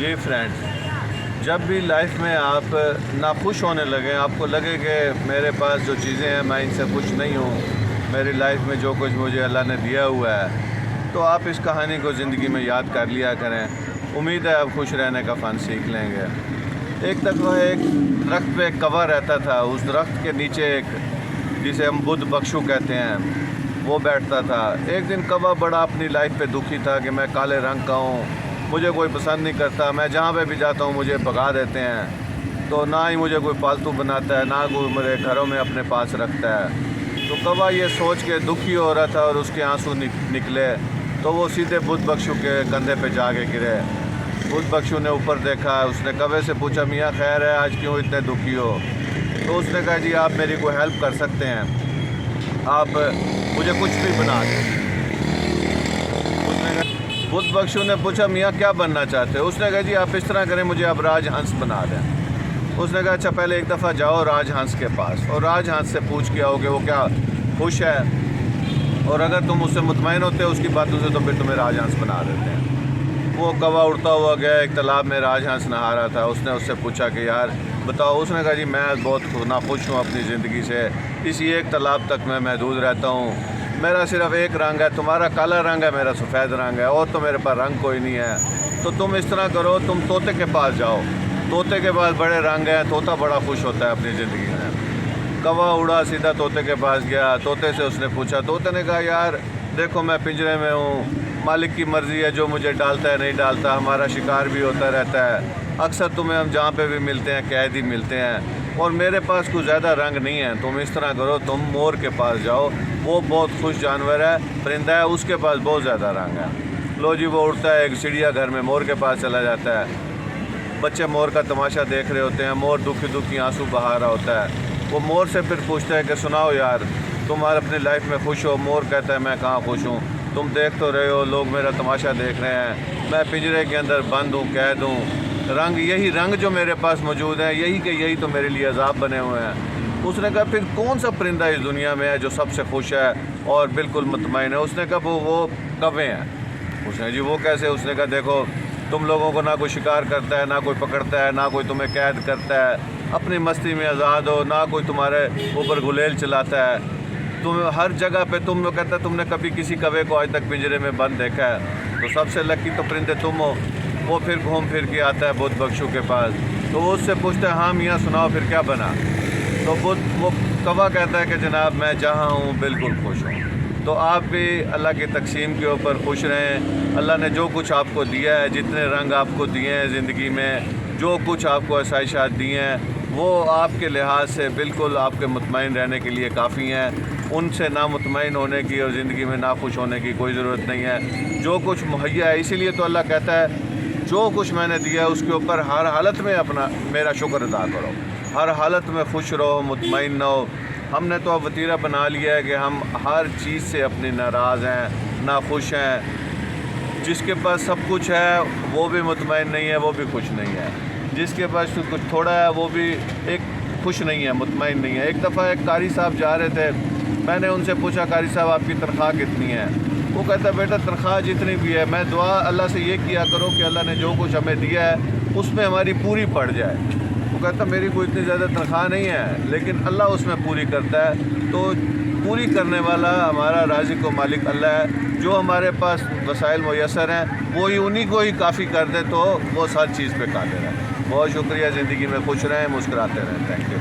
जी friends, जब भी life में आप नाखुश होने लगें, आपको लगे कि मेरे पास जो चीज़ें हैं मैं इनसे खुश नहीं हूँ, मेरी लाइफ में जो कुछ मुझे अल्लाह ने दिया हुआ है, तो आप इस कहानी को ज़िंदगी में याद कर लिया करें। उम्मीद है आप खुश रहने का फ़न सीख लेंगे। एक दफ़ा एक दरख्त पे एक कौवा रहता था। उस दरख्त के नीचे एक, जिसे हम बुद्ध बख्शू कहते हैं, वो बैठता था। एक दिन कौवा बड़ा अपनी लाइफ पे दुखी था कि मैं काले रंग का हूँ, मुझे कोई पसंद नहीं करता, मैं जहाँ पे भी जाता हूँ मुझे भगा देते हैं, तो ना ही मुझे कोई पालतू बनाता है, ना कोई मेरे घरों में अपने पास रखता है। तो कौवा ये सोच के दुखी हो रहा था और उसके आंसू निकले, तो वो सीधे बुद्ध बख्शू के कंधे पे जाके गिरे। बुद्ध बख्शू ने ऊपर देखा, उसने कौवे से पूछा, मियाँ खैर है, आज क्यों इतने दुखी हो? तो उसने कहा, जी आप मेरी कोई हेल्प कर सकते हैं, आप मुझे कुछ भी बना दें। बुद्ध बख्शू ने पूछा, मियाँ क्या बनना चाहते हो? उसने कहा, जी आप इस तरह करें, मुझे अब राजहंस बना दें। उसने कहा, अच्छा पहले एक दफ़ा जाओ राजहंस के पास और राजहंस से पूछ के आओ कि वो क्या खुश है, और अगर तुम उससे मुतमईन होते हो उसकी बातों से, तो फिर तुम्हें राजहंस बना देते हैं। वो कौवा उड़ता हुआ गया, एक तालाब में राजहंस नहा रहा था। उसने उससे पूछा कि यार बताओ। उसने कहा, जी मैं बहुत नाखुश हूँ अपनी ज़िंदगी से, इसी एक तालाब तक मैं महदूद रहता हूँ, मेरा सिर्फ एक रंग है, तुम्हारा काला रंग है, मेरा सफ़ेद रंग है, और तो मेरे पास रंग कोई नहीं है। तो तुम इस तरह करो, तुम तोते के पास जाओ, तोते के पास बड़े रंग हैं, तोता बड़ा खुश होता है अपनी ज़िंदगी में। कौवा उड़ा सीधा तोते के पास गया। तोते से उसने पूछा, तोते ने कहा, यार देखो मैं पिंजरे में हूँ, मालिक की मर्ज़ी है, जो मुझे डालता है नहीं डालता, हमारा शिकार भी होता रहता है, अक्सर तुम्हें हम जहाँ पे भी मिलते हैं कैद ही मिलते हैं, और मेरे पास कुछ ज़्यादा रंग नहीं है। तुम इस तरह करो, तुम मोर के पास जाओ, वो बहुत खुश जानवर है, परिंदा है, उसके पास बहुत ज़्यादा रंग है। लो जी, वो उड़ता है, एक चिड़ियाघर में मोर के पास चला जाता है। बच्चे मोर का तमाशा देख रहे होते हैं, मोर दुखी दुखी आंसू बहा रहा होता है। वो मोर से फिर पूछता है कि सुनाओ यार, तुम अपनी लाइफ में खुश हो? मोर कहता है, मैं कहाँ खुश हूँ, तुम देख तो रहे हो, लोग मेरा तमाशा देख रहे हैं, मैं पिंजरे के अंदर बंद हूँ, कैद हूँ, रंग यही रंग जो मेरे पास मौजूद है, यही के यही तो मेरे लिए अजाब बने हुए हैं। उसने कहा, फिर कौन सा परिंदा इस दुनिया में है जो सबसे खुश है और बिल्कुल मुतमईन है? उसने कहा, वो कौवे हैं। उसने, जी वो कैसे? उसने कहा, देखो तुम लोगों को ना कोई शिकार करता है, ना कोई पकड़ता है, ना कोई तुम्हें कैद करता है, अपनी मस्ती में आज़ाद हो, ना कोई तुम्हारे ऊपर गुलेल चलाता है, तुम हर जगह पे, तुम कहता है तुमने कभी किसी कौवे को आज तक पिंजरे में बंद देखा है? तो सबसे लकी तो परिंदे तुम हो। वो फिर घूम फिर के आता है बुद्ध बख्शू के पास, तो वो उससे पूछता है, हाँ मियाँ सुनाओ फिर क्या बना? तो वो कौवा कहता है कि जनाब मैं जहाँ हूँ बिल्कुल खुश हूँ। तो आप भी अल्लाह की तकसीम के ऊपर खुश रहें। अल्लाह ने जो कुछ आपको दिया है, जितने रंग आपको दिए हैं ज़िंदगी में, जो कुछ आपको आसाइशात दी हैं, वो आपके लिहाज से बिल्कुल आपके मुतमईन रहने के लिए काफ़ी हैं। उनसे ना मुतमईन होने की और ज़िंदगी में नाखुश होने की कोई ज़रूरत नहीं है। जो कुछ मुहैया है, इसीलिए तो अल्लाह कहता है, जो कुछ मैंने दिया है उसके ऊपर हर हालत में अपना मेरा शुक्र अदा करो, हर हालत में खुश रहो, मुतमईन न हो। हमने तो अब वतीरा बना लिया है कि हम हर चीज़ से अपनी नाराज़ हैं, नाखुश हैं। जिसके पास सब कुछ है वो भी मुतमईन नहीं है, वो भी खुश नहीं है। जिसके पास कुछ थोड़ा है वो भी एक खुश नहीं है, मुतमईन नहीं है। एक दफ़ा एक कारी साहब जा रहे थे, मैंने उनसे पूछा, कारी साहब आपकी तनख्वाह कितनी है? वो कहता, बेटा तनख्वाह जितनी भी है, मैं दुआ अल्लाह से ये किया करो कि अल्लाह ने जो कुछ हमें दिया है उसमें हमारी पूरी पड़ जाए। वो कहता, मेरी कोई इतनी ज़्यादा तनख्वाह नहीं है, लेकिन अल्लाह उसमें पूरी करता है। तो पूरी करने वाला हमारा राज़िक़ व मालिक अल्लाह है। जो हमारे पास वसाइल मुयस्सर हैं वो ही उन्हीं को ही काफ़ी कर दे, तो वो हर चीज़ पे कादिर है। बहुत शुक्रिया। ज़िंदगी में खुश रहें, मुस्कुराते रहें। Thank you.